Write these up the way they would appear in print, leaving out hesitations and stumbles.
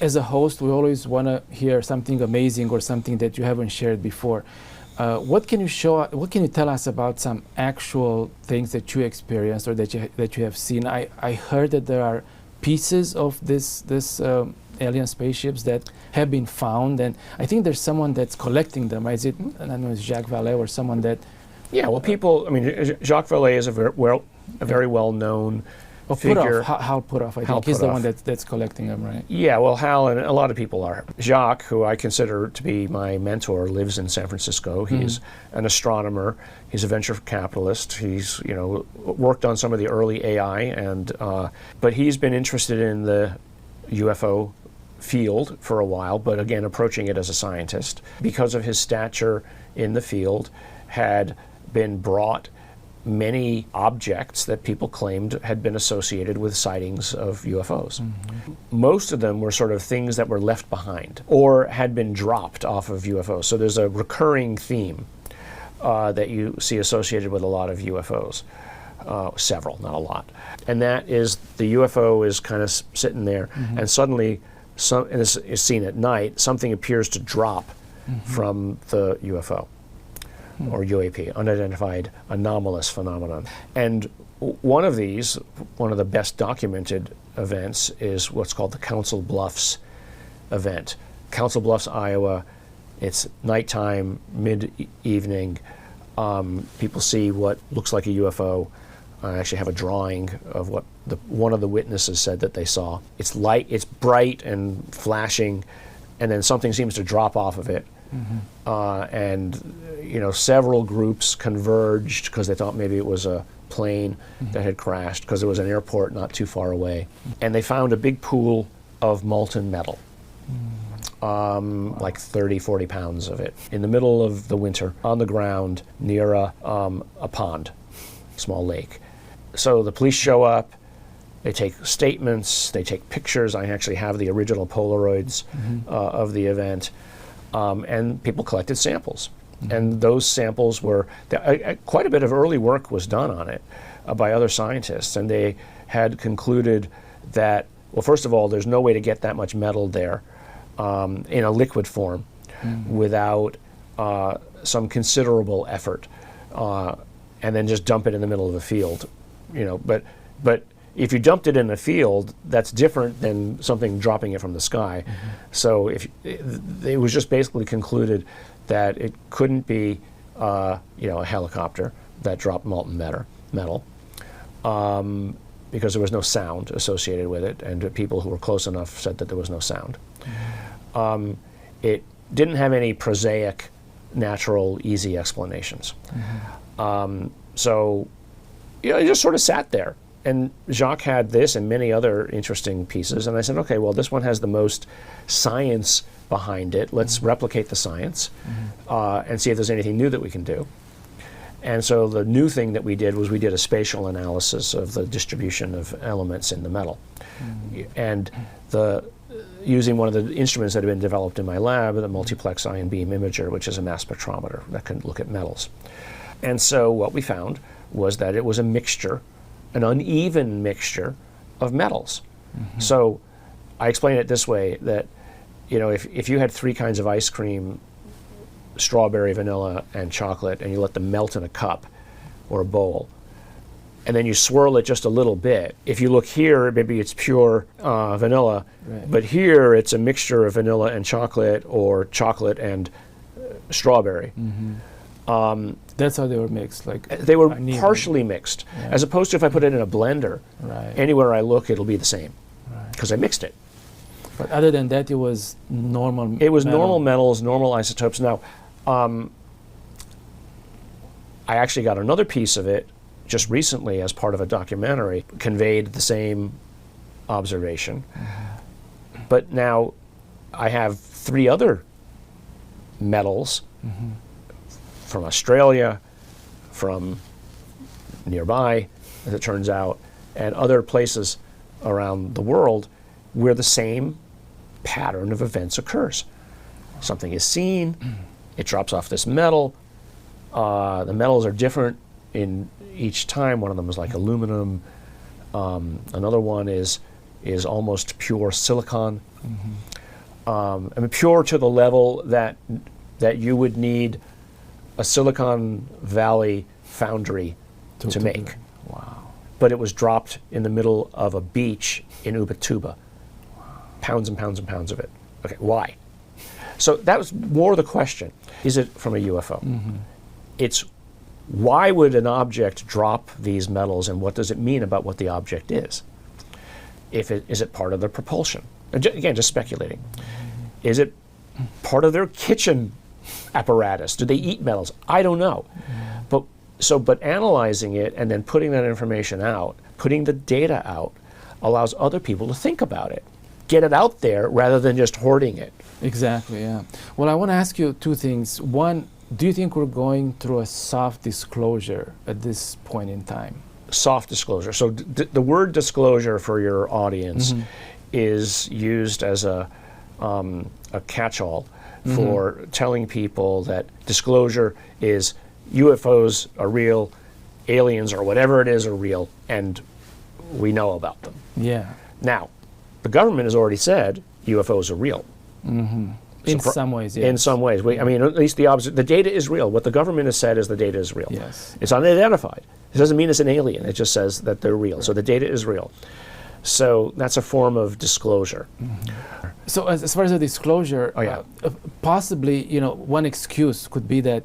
As a host, we always want to hear something amazing or something that you haven't shared before. What can you tell us about some actual things that you experienced or that you have seen? I heard that there are pieces of this alien spaceships that have been found, and I think there's someone that's collecting them. Is it, I don't know, it's Jacques Vallée or someone that... Yeah, well, people, I mean, Jacques Vallée is a very well-known figure. Hal Puthoff, I think he's the one that's collecting them, right? Yeah, well, Hal and a lot of people are. Jacques, who I consider to be my mentor, lives in San Francisco. He's an astronomer. He's a venture capitalist. He's, worked on some of the early AI, and but he's been interested in the UFO field for a while, but again, approaching it as a scientist. Because of his stature in the field, had been brought many objects that people claimed had been associated with sightings of UFOs. Most of them were sort of things that were left behind or had been dropped off of UFOs. So there's a recurring theme that you see associated with a lot of UFOs. Several, not a lot. And that is the UFO is kind of sitting there, and suddenly, and this is seen at night, something appears to drop from the UFO. Or UAP, unidentified anomalous phenomenon. And one of the best documented events is what's called the Council Bluffs event. Council Bluffs, Iowa, it's nighttime, mid-evening. People see what looks like a UFO. I actually have a drawing of what one of the witnesses said that they saw. It's light, it's bright and flashing, and then something seems to drop off of it. And several groups converged because they thought maybe it was a plane that had crashed, because there was an airport not too far away. And they found a big pool of molten metal, like 30, 40 pounds of it, in the middle of the winter on the ground near a pond, small lake. So the police show up, they take statements, they take pictures. I actually have the original Polaroids of the event. And people collected samples. And those samples were, quite a bit of early work was done on it by other scientists. And they had concluded that, well, first of all, there's no way to get that much metal there in a liquid form without some considerable effort, and then just dump it in the middle of a field. But if you dumped it in a field, that's different than something dropping it from the sky. So it was just basically concluded that it couldn't be a helicopter that dropped molten metal, because there was no sound associated with it, and people who were close enough said that there was no sound. It didn't have any prosaic, natural, easy explanations. So it just sort of sat there. And Jacques had this and many other interesting pieces, and I said, okay, well, this one has the most science behind it. Let's replicate the science and see if there's anything new that we can do. And so the new thing that we did was we did a spatial analysis of the distribution of elements in the metal. And using one of the instruments that had been developed in my lab, the multiplex ion beam imager, which is a mass spectrometer that can look at metals. And so what we found was that it was a mixture, an uneven mixture of metals. So I explain it this way, that if you had three kinds of ice cream, strawberry, vanilla, and chocolate, and you let them melt in a cup or a bowl, and then you swirl it just a little bit, if you look here, maybe it's pure vanilla, but here it's a mixture of vanilla and chocolate, or chocolate and strawberry. That's how they were mixed. They were partially mixed, as opposed to if I put it in a blender. Anywhere I look, it'll be the same, because I mixed it. But other than that, it was normal. It was normal metals, normal isotopes. Now, I actually got another piece of it just recently as part of a documentary, conveyed the same observation. But now I have three other metals from Australia, from nearby, as it turns out, and other places around the world where the same pattern of events occurs. Something is seen, it drops off this metal. The metals are different in each time. One of them is like aluminum. Another one is is almost pure silicon. I mean, pure to the level that you would need a Silicon Valley foundry to make. Wow. But it was dropped in the middle of a beach in Ubatuba. Pounds and pounds and pounds of it. Okay, why? So that was more the question. Is it from a UFO? It's why would an object drop these metals, and what does it mean about what the object is? Is it part of the propulsion? Again, just speculating. Is it part of their kitchen apparatus? Do they eat metals? I don't know. But analyzing it and then putting that information out, putting the data out, allows other people to think about it. Get it out there rather than just hoarding it. Exactly, yeah. Well, I want to ask you two things. One, do you think we're going through a soft disclosure at this point in time? Soft disclosure. So the word disclosure for your audience is used as a catch-all for telling people that disclosure is UFOs are real, aliens or whatever it is are real, and we know about them. Yeah. Now, the government has already said UFOs are real. In some ways, yes. In some ways. I mean, at least the data is real. What the government has said is the data is real. Yes. It's unidentified. It doesn't mean it's an alien. It just says that they're real. So the data is real. So that's a form of disclosure. So as far as the disclosure, possibly, one excuse could be that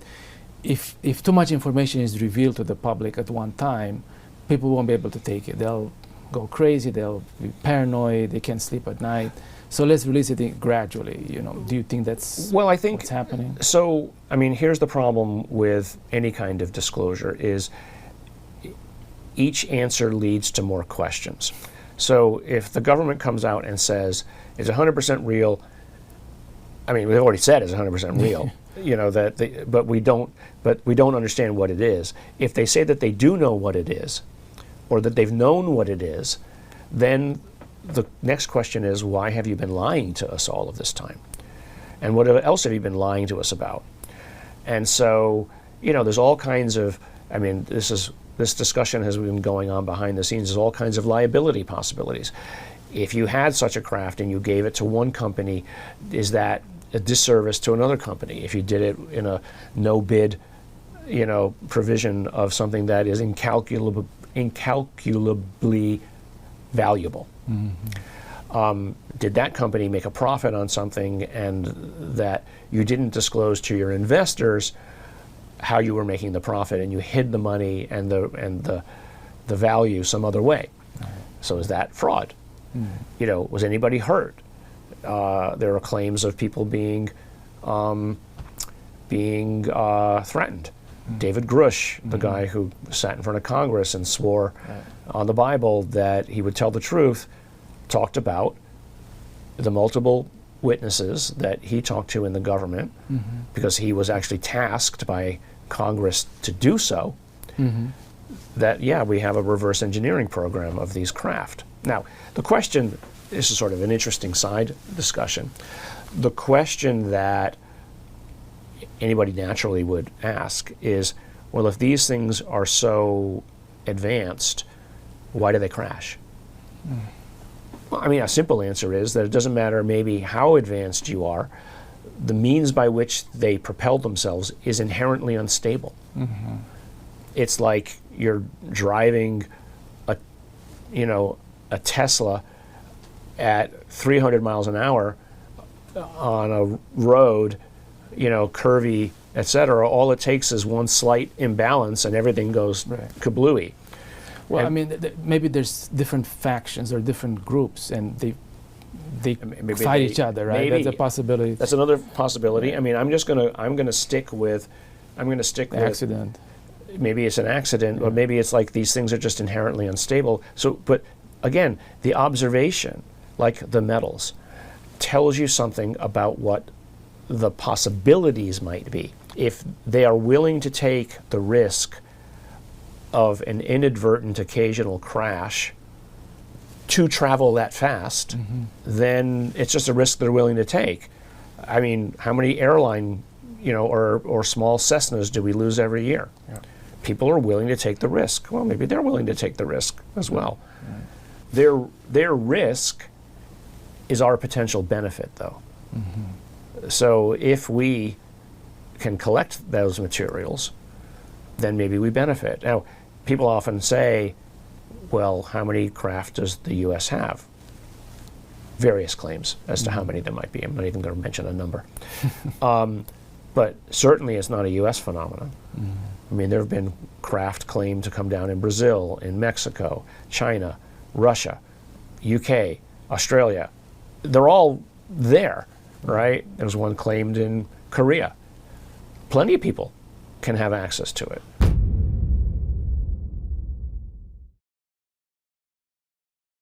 if too much information is revealed to the public at one time, people won't be able to take it. They'll go crazy. They'll be paranoid. They can't sleep at night. So let's release it gradually. Do you think that's what's happening? So, I mean, here's the problem with any kind of disclosure is each answer leads to more questions. So if the government comes out and says it's 100% real, I mean, they've already said it's 100% real, but we don't understand what it is. If they say that they do know what it is, or that they've known what it is, then the next question is, why have you been lying to us all of this time? And what else have you been lying to us about? And so, there's all kinds of, I mean, this discussion has been going on behind the scenes. There's all kinds of liability possibilities. If you had such a craft and you gave it to one company, is that a disservice to another company? If you did it in a no-bid, provision of something that is incalculably valuable. Did that company make a profit on something and that you didn't disclose to your investors how you were making the profit, and you hid the money and the value some other way? So is that fraud? Was anybody hurt? There are claims of people being threatened. David Grush, the guy who sat in front of Congress and swore on the Bible that he would tell the truth, talked about the multiple witnesses that he talked to in the government, because he was actually tasked by Congress to do so, that, we have a reverse engineering program of these craft. Now, the question, this is sort of an interesting side discussion, the question that anybody naturally would ask is, well, if these things are so advanced, why do they crash? Well, I mean, a simple answer is that it doesn't matter maybe how advanced you are, the means by which they propel themselves is inherently unstable. It's like you're driving a Tesla at 300 miles an hour on a road, curvy, etc. All it takes is one slight imbalance and everything goes kablooey. Well, I mean, maybe there's different factions or different groups, and they fight each other, right? That's a possibility. That's another possibility. I mean, I'm gonna stick with accident. Maybe it's an accident, or maybe it's like these things are just inherently unstable. So, but again, the observation, like the metals, tells you something about what the possibilities might be. If they are willing to take the risk of an inadvertent occasional crash to travel that fast, then it's just a risk they're willing to take. I mean, how many airline, or small Cessnas do we lose every year? People are willing to take the risk. Well, maybe they're willing to take the risk as well. their risk is our potential benefit, though. So if we can collect those materials, then maybe we benefit. Now, people often say, well, how many craft does the U.S. have? Various claims as to how many there might be. I'm not even going to mention a number. But certainly it's not a U.S. phenomenon. I mean, there have been craft claimed to come down in Brazil, in Mexico, China, Russia, UK, Australia. They're all there, right? There's one claimed in Korea. Plenty of people can have access to it.